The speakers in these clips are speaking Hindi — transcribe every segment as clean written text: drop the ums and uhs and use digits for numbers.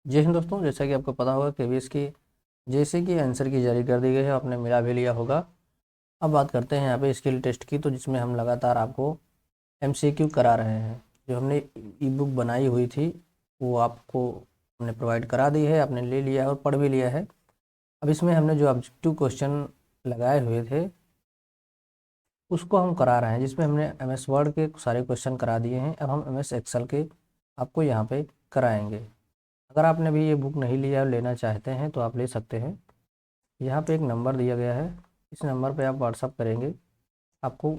जी हिंद दोस्तों, जैसा कि आपको पता होगा केवीएस की जैसे कि आंसर की जारी कर दी गई है, आपने मिला भी लिया होगा। अब बात करते हैं यहाँ पे स्किल टेस्ट की, तो जिसमें हम लगातार आपको एमसीक्यू करा रहे हैं। जो हमने ई बुक बनाई हुई थी वो आपको हमने प्रोवाइड करा दी है, आपने ले लिया है और पढ़ भी लिया है। अब इसमें हमने जो ऑब्जेक्टिव क्वेश्चन लगाए हुए थे उसको हम करा रहे हैं, जिसमें हमने एमएस वर्ड के सारे क्वेश्चन करा दिए हैं। अब हम एमएस एक्सेल के आपको यहाँ पे कराएंगे। अगर आपने भी ये बुक नहीं लिया और लेना चाहते हैं तो आप ले सकते हैं। यहाँ पे एक नंबर दिया गया है, इस नंबर पे आप व्हाट्सअप करेंगे, आपको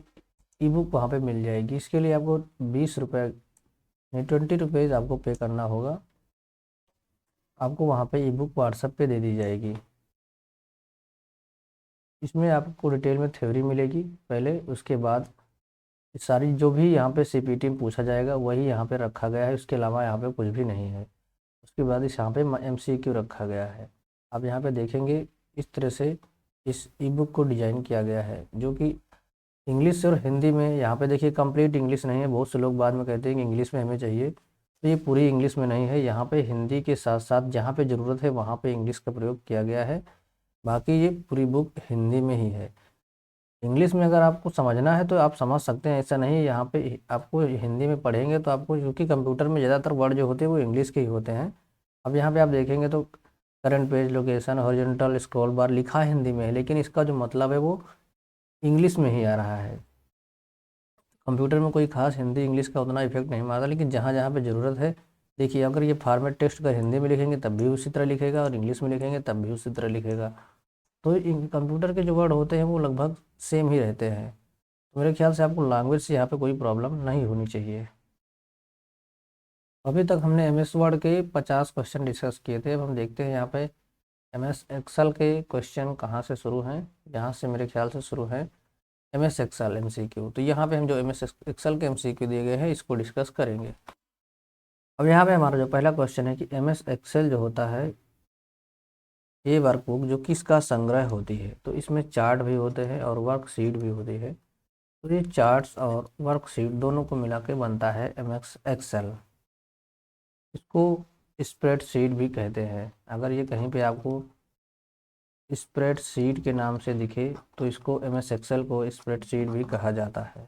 ई बुक वहाँ पे मिल जाएगी। इसके लिए आपको 20 रुपये नहीं 20 रुपीज़ आपको पे करना होगा। आपको वहाँ पे ई बुक व्हाट्सअप पे दे दी जाएगी। इसमें आपको डिटेल में थ्योरी मिलेगी पहले, उसके बाद सारी जो भी यहाँ पे सीपीटी में पूछा जाएगा वही यहाँ पे रखा गया है, उसके अलावा यहाँ पे कुछ भी नहीं है। उसके बाद इस यहाँ पे एमसीक्यू रखा गया है। आप यहाँ पे देखेंगे इस तरह से इस ई बुक को डिज़ाइन किया गया है, जो कि इंग्लिश और हिंदी में। यहाँ पे देखिए कंप्लीट इंग्लिश नहीं है, बहुत से लोग बाद में कहते हैं कि इंग्लिश में हमें चाहिए, तो ये पूरी इंग्लिश में नहीं है। यहाँ पे हिंदी के साथ साथ जहाँ पे ज़रूरत है वहाँ पे इंग्लिश का प्रयोग किया गया है। बाकी ये पूरी बुक हिंदी में ही है। इंग्लिश में अगर आपको समझना है तो आप समझ सकते हैं, ऐसा नहीं है। यहाँ पे आपको हिंदी में पढ़ेंगे तो आपको, क्योंकि कंप्यूटर में ज़्यादातर वर्ड जो होते हैं वो इंग्लिश के ही होते हैं। अब यहाँ पे आप देखेंगे तो current page, location, horizontal scroll बार लिखा है हिंदी में है, लेकिन इसका जो मतलब है वो इंग्लिश में ही आ रहा है। कंप्यूटर में कोई खास हिंदी इंग्लिश का उतना इफेक्ट नहीं मारता, लेकिन जहाँ जहाँ पे ज़रूरत है, देखिए अगर ये फॉर्मेट टेक्स्ट अगर हिंदी में लिखेंगे तब भी उसी तरह लिखेगा और इंग्लिश में लिखेंगे तब भी उसी तरह लिखेगा। तो कंप्यूटर के जो वर्ड होते हैं वो लगभग सेम ही रहते हैं। तो मेरे ख्याल से आपको लैंग्वेज से यहाँ पे कोई प्रॉब्लम नहीं होनी चाहिए। अभी तक हमने एमएस वर्ड के 50 क्वेश्चन डिस्कस किए थे। अब हम देखते हैं यहाँ पे एमएस एक्सेल के क्वेश्चन कहाँ से शुरू हैं। यहाँ से मेरे ख्याल से शुरू है एमएस एक्सेल एमसीक्यू। तो यहाँ पे हम जो एमएस एक्सेल के एमसीक्यू दिए गए हैं इसको डिस्कस करेंगे। अब यहाँ पे हमारा जो पहला क्वेश्चन है कि एमएस एक्सेल जो होता है ये वर्कबुक जो किसका संग्रह होती है। तो इसमें चार्ट भी होते हैं और वर्कशीट भी होती है। तो ये चार्ट्स और वर्कशीट दोनों को मिला के बनता है एमएस एक्सेल। इसको स्प्रेडशीट भी कहते हैं। अगर ये कहीं पे आपको स्प्रेडशीट के नाम से दिखे तो इसको एमएस एक्सेल को स्प्रेडशीट भी कहा जाता है।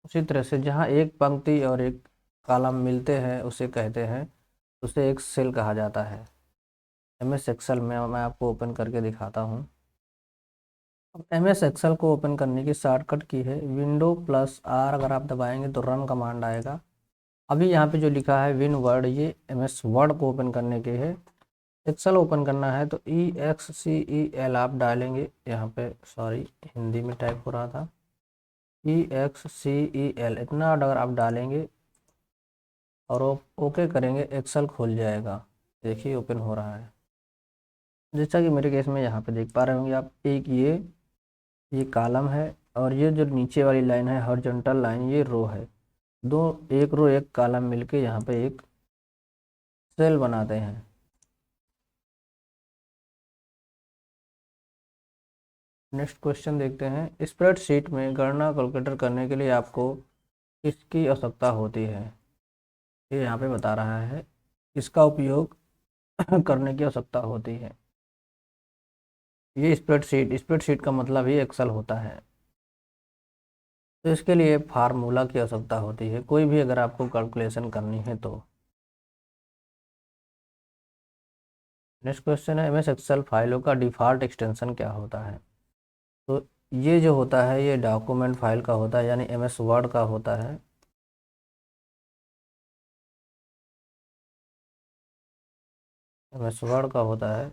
उसी तरह से जहाँ एक पंक्ति और एक कॉलम मिलते हैं उसे कहते हैं, उसे एक सेल कहा जाता है। एमएस एक्सेल में मैं आपको ओपन करके दिखाता हूँ। अब एमएस एक्सेल को ओपन करने की शॉर्टकट की है Window+R। अगर आप दबाएंगे तो रन कमांड आएगा। अभी यहाँ पे जो लिखा है विन वर्ड, ये एमएस वर्ड को ओपन करने के है। एक्सेल ओपन करना है तो EXCEL आप डालेंगे यहाँ पे, सॉरी हिंदी में टाइप हो रहा था, EXCEL इतना अगर आप डालेंगे और ओके करेंगे एक्सेल खुल जाएगा। देखिए ओपन हो रहा है। जैसा कि मेरे केस में यहाँ पे देख पा रहे होंगे आप, एक ये कॉलम है और ये जो नीचे वाली लाइन है हॉरिजॉन्टल लाइन, ये रो है। दो, एक रो एक कॉलम मिलके यहाँ पे एक सेल बनाते हैं। नेक्स्ट क्वेश्चन देखते हैं। स्प्रेडशीट में गणना कैलकुलेटर करने के लिए आपको किसकी आवश्यकता होती है। ये यहाँ पे बता रहा है इसका उपयोग करने की आवश्यकता होती है। ये स्प्रेडशीट का मतलब ही एक्सेल होता है। तो इसके लिए फार्मूला की आवश्यकता होती है, कोई भी अगर आपको कैलकुलेशन करनी है तो। नेक्स्ट क्वेश्चन है एमएस एक्सेल फाइलों का डिफ़ॉल्ट एक्सटेंशन क्या होता है। तो ये जो होता है ये डॉक्यूमेंट फाइल का होता है, यानी एमएस वर्ड का होता है। एमएस वर्ड का होता है।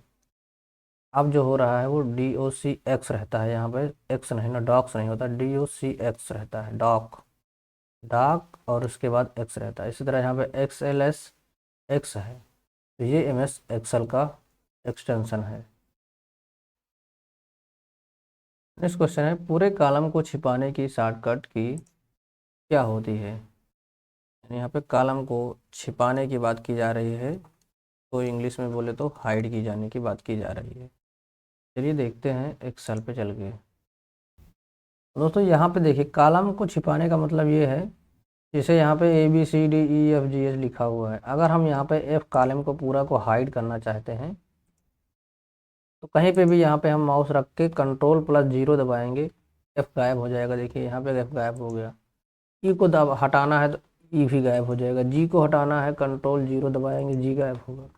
अब जो हो रहा है वो DOCX रहता है, यहाँ पे एक्स नहीं ना, डॉक्स नहीं होता, DOCX रहता है, डॉक डॉक और उसके बाद एक्स रहता है। इसी तरह यहाँ पे XLSX है। तो ये एमएस एक्सेल का एक्सटेंशन है। नेक्स्ट क्वेश्चन है पूरे कॉलम को छिपाने की शॉर्टकट की क्या होती है। यानी यहाँ पे कॉलम को छिपाने की बात की जा रही है, तो इंग्लिश में बोले तो हाइड की जाने की बात की जा रही है। चलिए देखते हैं एक्सेल पे चल के। दोस्तों यहाँ पे देखिए कॉलम को छिपाने का मतलब ये है जैसे यहाँ पे ABCDEFGH लिखा हुआ है, अगर हम यहाँ पे F कॉलम को पूरा को हाइड करना चाहते हैं तो कहीं पे भी यहाँ पे हम माउस रख के कंट्रोल+0 दबाएंगे, F गायब हो जाएगा। देखिए यहाँ पे F गायब हो गया। E को हटाना है तो E भी गायब हो जाएगा। G को हटाना है कंट्रोल+0 दबाएंगे, G गायब होगा।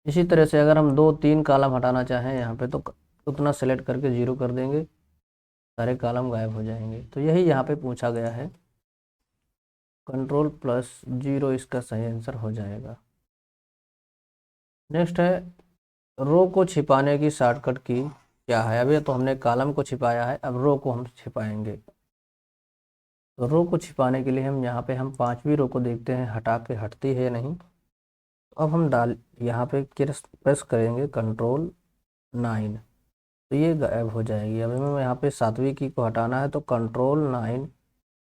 इसी तरह से अगर हम 2-3 कॉलम हटाना चाहें यहाँ पे तो उतना सेलेक्ट करके 0 कर देंगे, सारे कॉलम गायब हो जाएंगे। तो यही यहाँ पे पूछा गया है, कंट्रोल+0 इसका सही आंसर हो जाएगा। नेक्स्ट है रो को छिपाने की शॉर्टकट की क्या है। अभी तो हमने कॉलम को छिपाया है, अब रो को हम छिपाएंगे। तो रो को छिपाने के लिए हम यहाँ पे हम 5वीं रो को देखते हैं हटा के हटती है या नहीं। तो अब हम यहाँ पे प्रेस करेंगे कंट्रोल 9, तो ये गायब हो जाएगी। अभी हमें यहाँ पे 7वीं की को हटाना है तो कंट्रोल 9,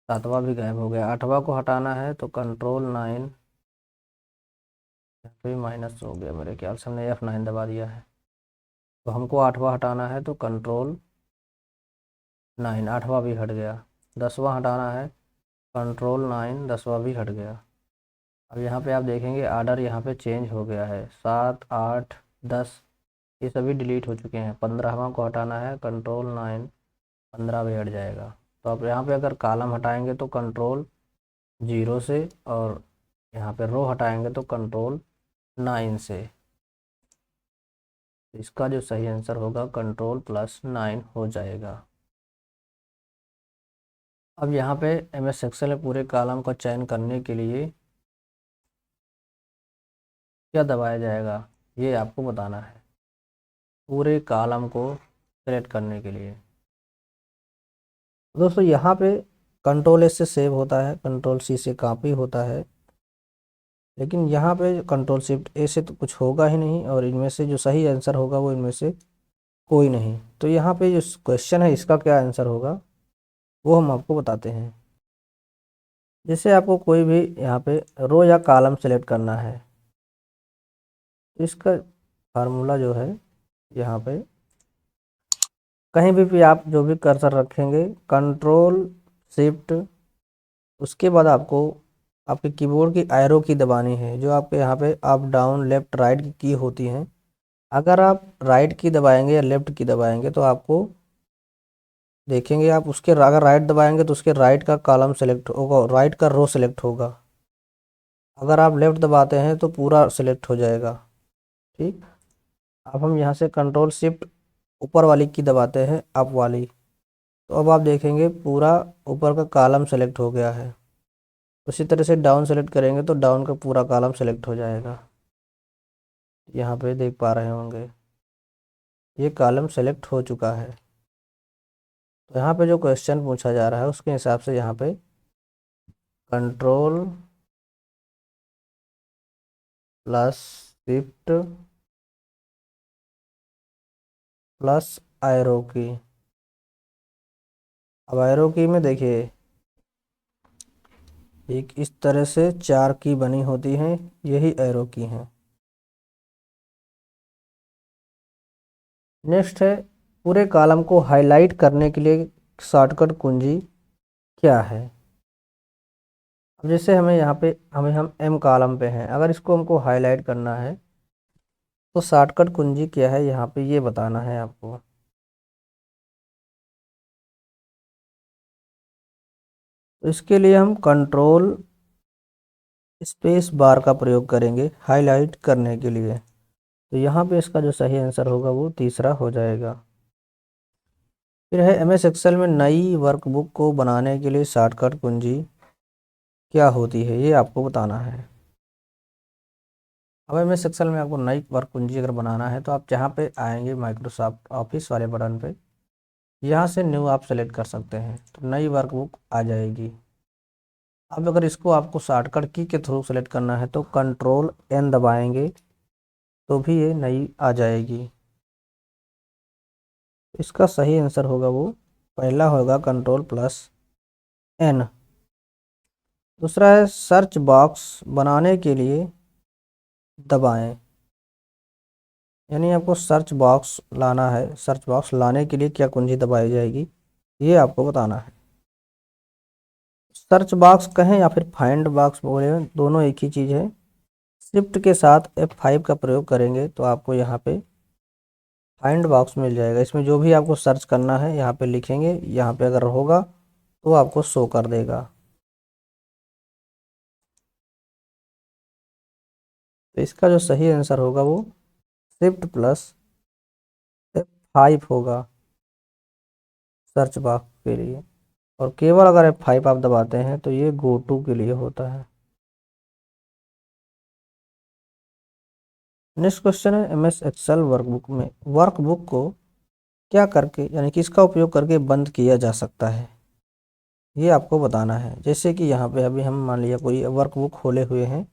7वां भी गायब हो गया। 8वां को हटाना है तो कंट्रोल 9, यहाँ पे माइनस हो गया मेरे ख्याल से, हमने F9 दबा दिया है। तो हमको 8वां हटाना है तो कंट्रोल 9, 8वां भी हट गया। 10वां हटाना है कंट्रोल 9, 10वां भी हट गया। अब यहाँ पे आप देखेंगे आर्डर यहाँ पे चेंज हो गया है, 7, 8, 10 ये सभी डिलीट हो चुके हैं। 15वां को हटाना है कंट्रोल 9, 15 भी हट जाएगा। तो आप यहाँ पे अगर कॉलम हटाएंगे तो कंट्रोल 0 से, और यहाँ पे रो हटाएंगे तो कंट्रोल 9 से। इसका जो सही आंसर होगा कंट्रोल+9 हो जाएगा। अब यहाँ पे MS एक्सेल में पूरे कॉलम का चयन करने के लिए क्या दबाया जाएगा, ये आपको बताना है। पूरे कॉलम को सेलेक्ट करने के लिए दोस्तों यहाँ पे कंट्रोल+S से सेव होता है, कंट्रोल+C से कॉपी होता है, लेकिन यहाँ पे कंट्रोल+Shift+A से तो कुछ होगा ही नहीं, और इनमें से जो सही आंसर होगा वो इनमें से कोई नहीं। तो यहाँ पे जो क्वेश्चन है इसका क्या आंसर होगा वो हम आपको बताते हैं। जैसे आपको कोई भी यहाँ पे रो या कॉलम सेलेक्ट करना है, तो इसका फार्मूला जो है यहाँ पे कहीं भी आप जो भी कर्सर रखेंगे कंट्रोल+Shift, उसके बाद आपको आपके कीबोर्ड की एरो की दबानी है, जो आपके यहाँ पे अप डाउन लेफ्ट राइट की होती हैं। अगर आप राइट की दबाएंगे या लेफ्ट की दबाएंगे तो आपको देखेंगे आप उसके अगर राइट दबाएंगे तो उसके राइट का कॉलम सेलेक्ट होगा, राइट का रो सेलेक्ट होगा। अगर आप लेफ्ट दबाते हैं तो पूरा सेलेक्ट हो जाएगा। ठीक, अब हम यहाँ से कंट्रोल+Shift ऊपर वाली की दबाते हैं, अप वाली, तो अब आप देखेंगे पूरा ऊपर का कॉलम सेलेक्ट हो गया है। उसी तरह से डाउन सेलेक्ट करेंगे तो डाउन का पूरा कॉलम सेलेक्ट हो जाएगा। यहाँ पे देख पा रहे होंगे ये कॉलम सेलेक्ट हो चुका है। तो यहाँ पे जो क्वेश्चन पूछा जा रहा है उसके हिसाब से यहाँ पे कंट्रोल+Shift प्लस एरो की। अब एरो की में देखिए एक इस तरह से 4 की बनी होती हैं, यही एरो की हैं। नेक्स्ट है पूरे कॉलम को हाईलाइट करने के लिए शॉर्टकट कुंजी क्या है। अब जैसे हमें यहाँ पे हम M कॉलम पे हैं, अगर इसको हमको हाईलाइट करना है तो शॉर्टकट कुंजी क्या है यहाँ पे ये बताना है आपको। तो इसके लिए हम कंट्रोल स्पेस बार का प्रयोग करेंगे हाईलाइट करने के लिए। तो यहाँ पे इसका जो सही आंसर होगा वो तीसरा हो जाएगा। फिर है MS एक्सेल में नई वर्कबुक को बनाने के लिए शॉर्टकट कुंजी क्या होती है, ये आपको बताना है। अब MS एक्सेल में आपको नई वर्क कुंजी अगर बनाना है तो आप जहाँ पे आएंगे माइक्रोसॉफ्ट ऑफिस वाले बटन पे, यहाँ से न्यू आप सेलेक्ट कर सकते हैं, तो नई वर्कबुक आ जाएगी। अब अगर इसको आपको शॉर्टकट की के थ्रू सेलेक्ट करना है तो कंट्रोल N दबाएंगे तो भी ये नई आ जाएगी। इसका सही आंसर होगा वो पहला होगा कंट्रोल+N। दूसरा है सर्च बॉक्स बनाने के लिए दबाएं, यानी आपको सर्च बॉक्स लाना है, सर्च बॉक्स लाने के लिए क्या कुंजी दबाई जाएगी ये आपको बताना है। सर्च बॉक्स कहें या फिर फाइंड बॉक्स बोले, दोनों एक ही चीज़ है। शिफ्ट के साथ F5 का प्रयोग करेंगे तो आपको यहाँ पे फाइंड बॉक्स मिल जाएगा। इसमें जो भी आपको सर्च करना है यहाँ पे लिखेंगे, यहाँ पे अगर होगा तो आपको शो कर देगा। तो इसका जो सही आंसर होगा वो शिफ्ट प्लस F5 होगा सर्च बॉक्स के लिए। और केवल अगर F5 आप दबाते हैं तो ये गो टू के लिए होता है। नेक्स्ट क्वेश्चन है, MS एक्सेल वर्कबुक में वर्कबुक को क्या करके यानी किसका उपयोग करके बंद किया जा सकता है, ये आपको बताना है। जैसे कि यहाँ पे अभी हम मान लिया कोई वर्कबुक खोले हुए हैं,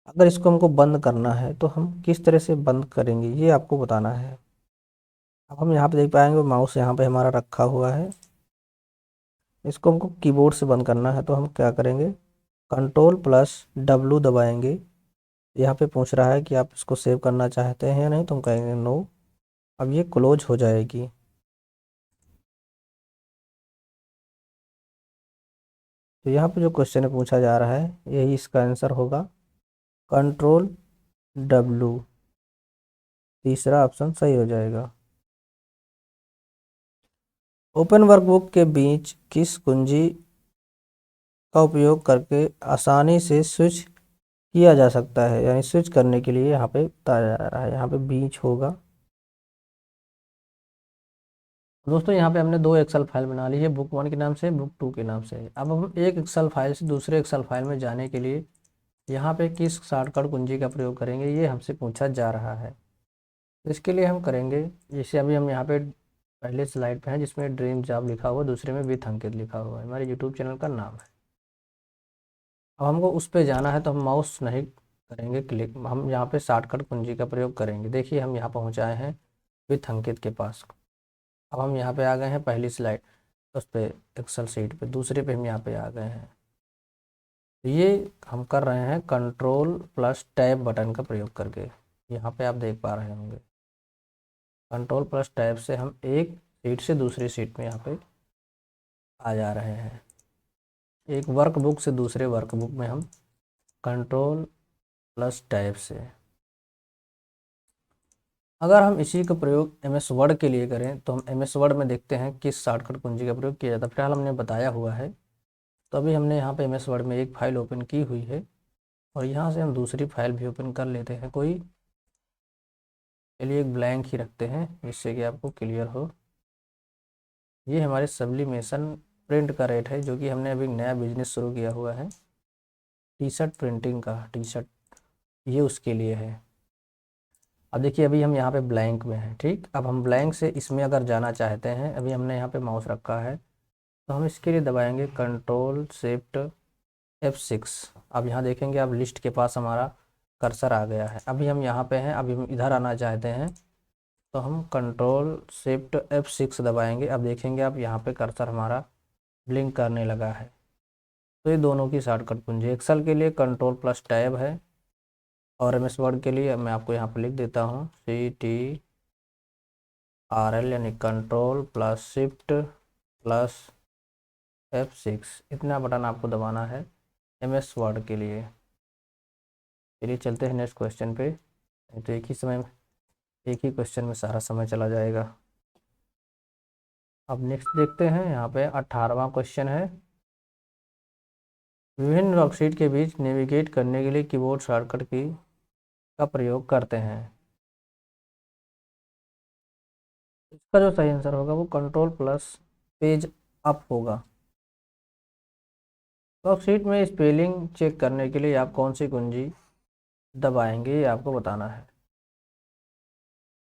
अगर इसको हमको बंद करना है तो हम किस तरह से बंद करेंगे ये आपको बताना है। अब हम यहाँ पे देख पाएंगे माउस यहाँ पे हमारा रखा हुआ है, इसको हमको कीबोर्ड से बंद करना है तो हम क्या करेंगे, Ctrl+W दबाएंगे। यहाँ पे पूछ रहा है कि आप इसको सेव करना चाहते हैं या नहीं, तो हम कहेंगे नो। अब ये क्लोज हो जाएगी। तो यहाँ पे जो क्वेश्चन पूछा जा रहा है यही इसका आंसर होगा, Ctrl+W। तीसरा ऑप्शन सही हो जाएगा। ओपन वर्कबुक के बीच किस कुंजी का उपयोग करके आसानी से स्विच किया जा सकता है, यानी स्विच करने के लिए यहाँ पे बताया जा रहा है, यहाँ पे बीच होगा। दोस्तों यहाँ पे हमने दो एक्सेल फाइल बना ली है, बुक 1 के नाम से, बुक 2 के नाम से। अब हम एक एक्सेल फाइल से दूसरे एक्सेल फाइल में जाने के लिए यहाँ पे किस शॉर्टकट कुंजी का प्रयोग करेंगे ये हमसे पूछा जा रहा है। तो इसके लिए हम करेंगे, जैसे अभी हम यहाँ पे पहले स्लाइड पे हैं जिसमें ड्रीम जॉब लिखा हुआ, दूसरे में विथ अंकित लिखा हुआ है, हमारे यूट्यूब चैनल का नाम है। अब हमको उस पर जाना है तो हम माउस नहीं करेंगे क्लिक, हम यहाँ पे शॉर्टकट कुंजी का प्रयोग करेंगे। देखिए हम यहाँ पहुँच आए हैं विथ अंकित के पास। अब हम यहाँ पे आ गए हैं पहली स्लाइड उस पर, एक्सेल सीट पे, दूसरे पे हम यहाँ पे आ गए हैं। तो ये हम कर रहे हैं Ctrl+Tab बटन का प्रयोग करके, यहाँ पे आप देख पा रहे होंगे। Ctrl+Tab से हम एक सीट से दूसरी सीट में यहाँ पे आ जा रहे हैं। एक वर्कबुक से दूसरे वर्कबुक में हम Ctrl+Tab से। अगर हम इसी का प्रयोग MS वर्ड के लिए करें तो हम MS वर्ड में देखते हैं किस शॉर्टकट कुंजी का प्रयोग किया जाता है। फिलहाल हमने बताया हुआ है, तो अभी हमने यहाँ पे MS वर्ड में एक फ़ाइल ओपन की हुई है और यहाँ से हम दूसरी फाइल भी ओपन कर लेते हैं कोई। चलिए एक ब्लैंक ही रखते हैं जिससे कि आपको क्लियर हो। ये हमारे सब्लिमेशन प्रिंट का रेट है, जो कि हमने अभी नया बिजनेस शुरू किया हुआ है, टी शर्ट प्रिंटिंग का। टी शर्ट ये उसके लिए है। अब देखिए अभी हम यहाँ पे ब्लैंक में हैं, ठीक। अब हम ब्लैंक से इसमें अगर जाना चाहते हैं, अभी हमने यहाँ पे माउस रखा है तो हम इसके लिए दबाएंगे Ctrl+Shift+F6। अब यहाँ देखेंगे आप लिस्ट के पास हमारा कर्सर आ गया है। अभी हम यहाँ पे हैं, अभी हम इधर आना चाहते हैं तो हम Ctrl+Shift+F6 दबाएंगे। अब देखेंगे आप यहाँ पे कर्सर हमारा ब्लिंक करने लगा है। तो ये दोनों की शॉर्टकट कुंजी, एक्सेल के लिए Ctrl+Tab है और MS वर्ड के लिए मैं आपको यहाँ पर लिख देता हूँ CTRL, यानी Ctrl+Shift+F6। इतना बटन आपको दबाना है MS वर्ड के लिए। चलिए चलते हैं नेक्स्ट क्वेश्चन पे, तो एक ही क्वेश्चन में सारा समय चला जाएगा। अब नेक्स्ट देखते हैं, यहाँ पे 18वां क्वेश्चन है, विभिन्न वर्कशीट के बीच नेविगेट करने के लिए कीबोर्ड शॉर्टकट की का प्रयोग करते हैं। इसका जो सही आंसर होगा वो Ctrl+पेज अप होगा। वर्कशीट में स्पेलिंग चेक करने के लिए आप कौन सी कुंजी दबाएंगे ये आपको बताना है।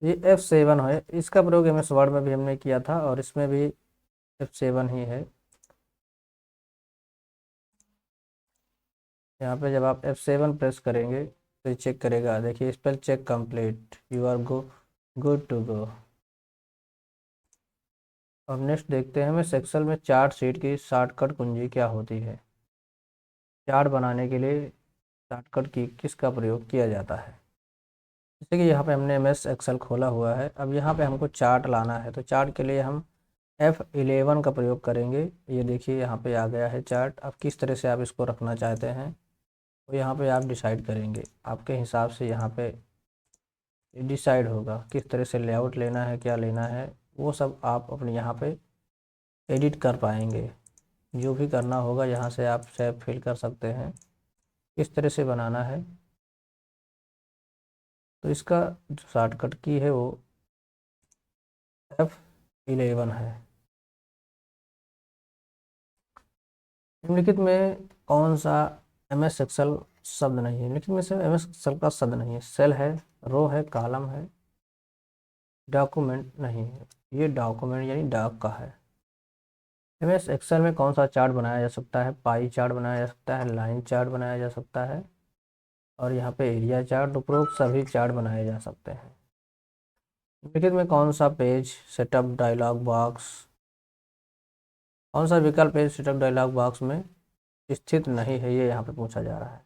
ये F7 है, इसका प्रयोग MS वर्ड में भी हमने किया था और इसमें भी F7 ही है। यहाँ पे जब आप F7 प्रेस करेंगे तो ये चेक करेगा, देखिए spell check complete, you are good to go. अब नेक्स्ट देखते हैं, हमें एक्सेल में चार्ट शीट की शॉर्टकट कुंजी क्या होती है। चार्ट बनाने के लिए शॉर्टकट की किसका प्रयोग किया जाता है। जैसे कि यहाँ पे हमने MS एक्सेल खोला हुआ है, अब यहाँ पे हमको चार्ट लाना है, तो चार्ट के लिए हम F11 का प्रयोग करेंगे। ये देखिए यहाँ पे आ गया है चार्ट। अब किस तरह से आप इसको रखना चाहते हैं तो यहाँ पे आप डिसाइड करेंगे, आपके हिसाब से यहाँ पे डिसाइड होगा किस तरह से लेआउट लेना है, क्या लेना है, वो सब आप अपने यहाँ पे एडिट कर पाएंगे। जो भी करना होगा यहाँ से आप सेव फिल कर सकते हैं किस तरह से बनाना है। तो इसका जो शॉर्टकट की है वो F11 है। निम्नलिखित में कौन सा MS एक्सेल शब्द नहीं है? निम्नलिखित में से MS एक्सेल का शब्द नहीं है। सेल है, रो है, कॉलम है, डॉक्यूमेंट नहीं है। ये डॉक्यूमेंट यानी डॉक का है। MS एक्सेल में कौन सा चार्ट बनाया जा सकता है? पाई चार्ट बनाया जा सकता है, लाइन चार्ट बनाया जा सकता है, और यहाँ पे एरिया चार्ट, उपरोक्त सभी चार्ट बनाए जा सकते हैं। निम्नलिखित में कौन सा पेज सेटअप डायलॉग बॉक्स, कौन सा विकल्प पेज सेटअप डायलॉग बॉक्स में स्थित नहीं है? ये यहाँ पे पूछा जा रहा है।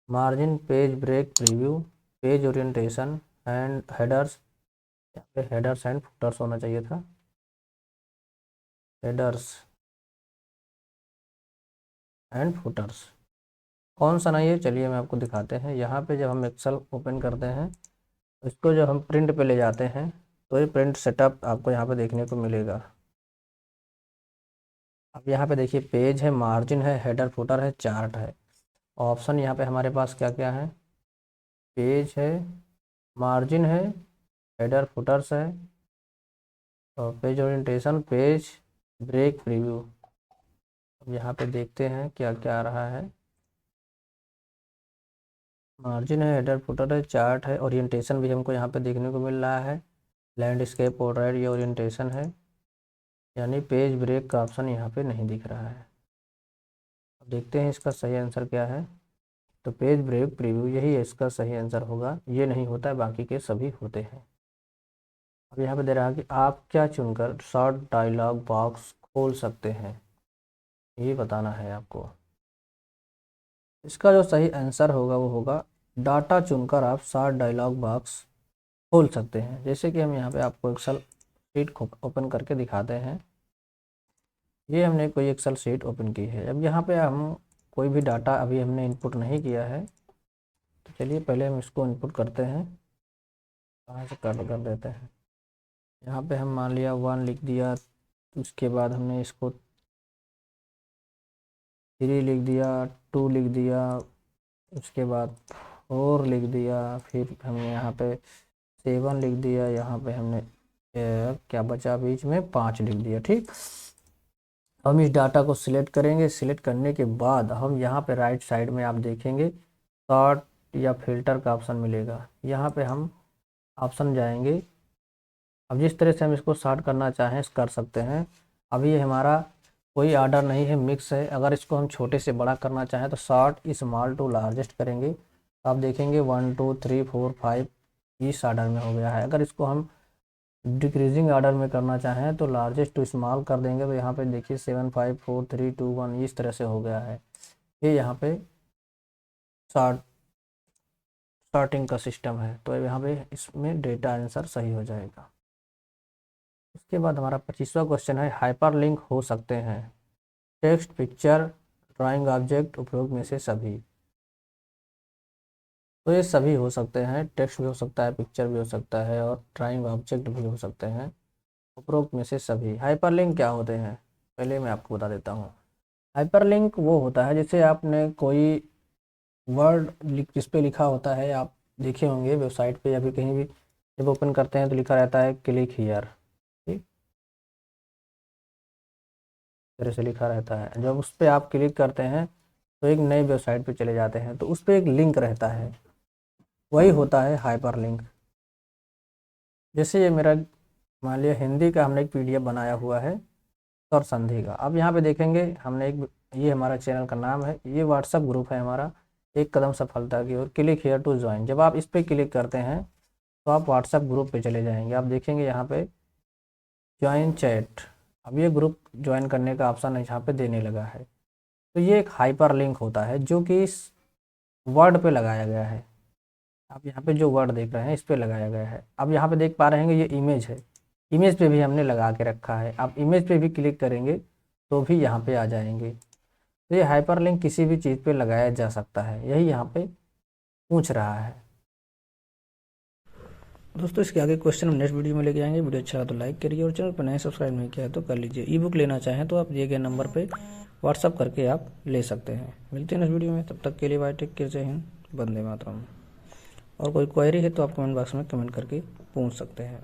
Margin, page break, preview, page orientation and headers. यहाँ पे हेडर्स एंड फुटर्स होना चाहिए था, हेडर्स एंड फुटर्स। कौन सा नहीं है चलिए मैं आपको दिखाते हैं। यहाँ पे जब हम एक्सेल ओपन करते हैं इसको जब हम प्रिंट पे ले जाते हैं तो ये प्रिंट सेटअप आपको यहाँ पे देखने को मिलेगा। अब यहाँ पे देखिए पेज है, मार्जिन है, हेडर फुटर है, चार्ट है। ऑप्शन यहाँ पे हमारे पास क्या क्या है? पेज है, मार्जिन है, हेडर फुटर्स है, और page orientation, page break, preview. अब यहाँ पे देखते हैं क्या क्या आ रहा है। मार्जिन है, हेडर फुटर है, चार्ट है, ओरिएंटेशन भी हमको यहाँ पे देखने को मिल रहा है। लैंडस्केप पोर्ट्रेट ये ओरिएंटेशन है, यानी पेज ब्रेक का ऑप्शन यहाँ पे नहीं दिख रहा है। अब देखते हैं इसका सही आंसर क्या है। तो पेज ब्रेक प्रीव्यू यही इसका सही आंसर होगा। ये नहीं होता है, बाकी के सभी होते हैं। अब यहाँ पे दे रहा है कि आप क्या चुनकर शॉर्ट डायलॉग बॉक्स खोल सकते हैं, ये बताना है आपको। इसका जो सही आंसर होगा वो होगा डाटा चुनकर आप शॉर्ट डायलॉग बॉक्स खोल सकते हैं। जैसे कि हम यहाँ पे आपको एक्सेल शीट ओपन करके दिखाते हैं। ये हमने कोई एक्सेल शीट ओपन की है। अब यहाँ पे हम कोई भी डाटा अभी हमने इनपुट नहीं किया है, तो चलिए पहले हम इसको इनपुट करते हैं। कहाँ से कर देते हैं। यहाँ पे हम मान लिया 1 लिख दिया, उसके बाद हमने इसको 3 लिख दिया, 2 लिख दिया, उसके बाद 4 लिख दिया, फिर हमने यहाँ पे 7 लिख दिया, यहाँ पे हमने क्या बचा बीच में 5 लिख दिया। ठीक, हम इस डाटा को सिलेक्ट करेंगे। सिलेक्ट करने के बाद हम यहाँ पे राइट साइड में आप देखेंगे सॉर्ट या फिल्टर का ऑप्शन मिलेगा। यहाँ पे हम ऑप्शन जाएंगे। अब जिस तरह से हम इसको सॉर्ट करना चाहें कर सकते हैं। अभी ये हमारा कोई ऑर्डर नहीं है, मिक्स है। अगर इसको हम छोटे से बड़ा करना चाहें तो सॉर्ट स्मॉल टू लार्जेस्ट करेंगे, तो आप देखेंगे 1 2 3 4 5 इस ऑर्डर में हो गया है। अगर इसको हम डिक्रीजिंग ऑर्डर में करना चाहें तो लार्जेस्ट टू स्मॉल कर देंगे, तो यहाँ पे देखिए 7 5 4 3 2 1 इस तरह से हो गया है। ये यहाँ पे सॉर्टिंग का सिस्टम है। तो यहाँ पे इसमें डेटा आंसर सही हो जाएगा। उसके बाद हमारा 25वां क्वेश्चन है हाइपरलिंक हो सकते हैं टेक्स्ट, पिक्चर, ड्राइंग ऑब्जेक्ट उपयोग में से सभी। तो ये सभी हो सकते हैं, टेक्स्ट भी हो सकता है, पिक्चर भी हो सकता है, और ड्राइंग ऑब्जेक्ट भी हो सकते हैं। उपरोक्त में से सभी। हाइपरलिंक क्या होते हैं पहले मैं आपको बता देता हूँ। हाइपरलिंक वो होता है जैसे आपने कोई वर्ड जिस पे लिखा होता है, आप देखे होंगे वेबसाइट पे या फिर कहीं भी जब ओपन करते हैं तो लिखा रहता है क्लिक हियर। ठीक, तरह से लिखा रहता है। जब उस पर आप क्लिक करते हैं तो एक नई वेबसाइट पे चले जाते हैं, तो उस पर एक लिंक रहता है, वही होता है हाइपरलिंक। जैसे ये मेरा मान लिया हिंदी का हमने एक PDF बनाया हुआ है स्वर संधि का। अब यहाँ पे देखेंगे हमने एक, ये हमारा चैनल का नाम है, ये व्हाट्सअप ग्रुप है हमारा, एक कदम सफलता की ओर, क्लिक हियर टू ज्वाइन। जब आप इस पर क्लिक करते हैं तो आप व्हाट्सअप ग्रुप पे चले जाएंगे। आप देखेंगे यहाँ पे ज्वाइन चैट। अब ये ग्रुप ज्वाइन करने का ऑप्शन यहाँ पे देने लगा है। तो ये एक हाइपर लिंक होता है जो कि इस वर्ड पे लगाया गया है। आप यहाँ पे जो वर्ड देख रहे हैं इस पे लगाया गया है। अब यहाँ पे देख पा रहे हैं ये इमेज है, इमेज पे भी हमने लगा के रखा है। आप इमेज पे भी क्लिक करेंगे तो भी यहाँ पे आ जाएंगे। तो ये हाइपरलिंक किसी भी चीज़ पे लगाया जा सकता है, यही यहाँ पे पूछ रहा है। दोस्तों इसके आगे क्वेश्चन हम नेक्स्ट वीडियो में लेके आएंगे। वीडियो अच्छा तो लाइक करिए और चैनल पर नए सब्सक्राइब नहीं किया है तो कर लीजिए। ई बुक लेना चाहें तो आप दिए गए नंबर पे व्हाट्सअप करके आप ले सकते हैं। मिलते हैं नेक्स्ट वीडियो में, तब तक के लिए बाय, टेक केयर, जय हिंद, वंदे मातरम। और कोई क्वेरी है तो आप कमेंट बॉक्स में कमेंट करके पूछ सकते हैं।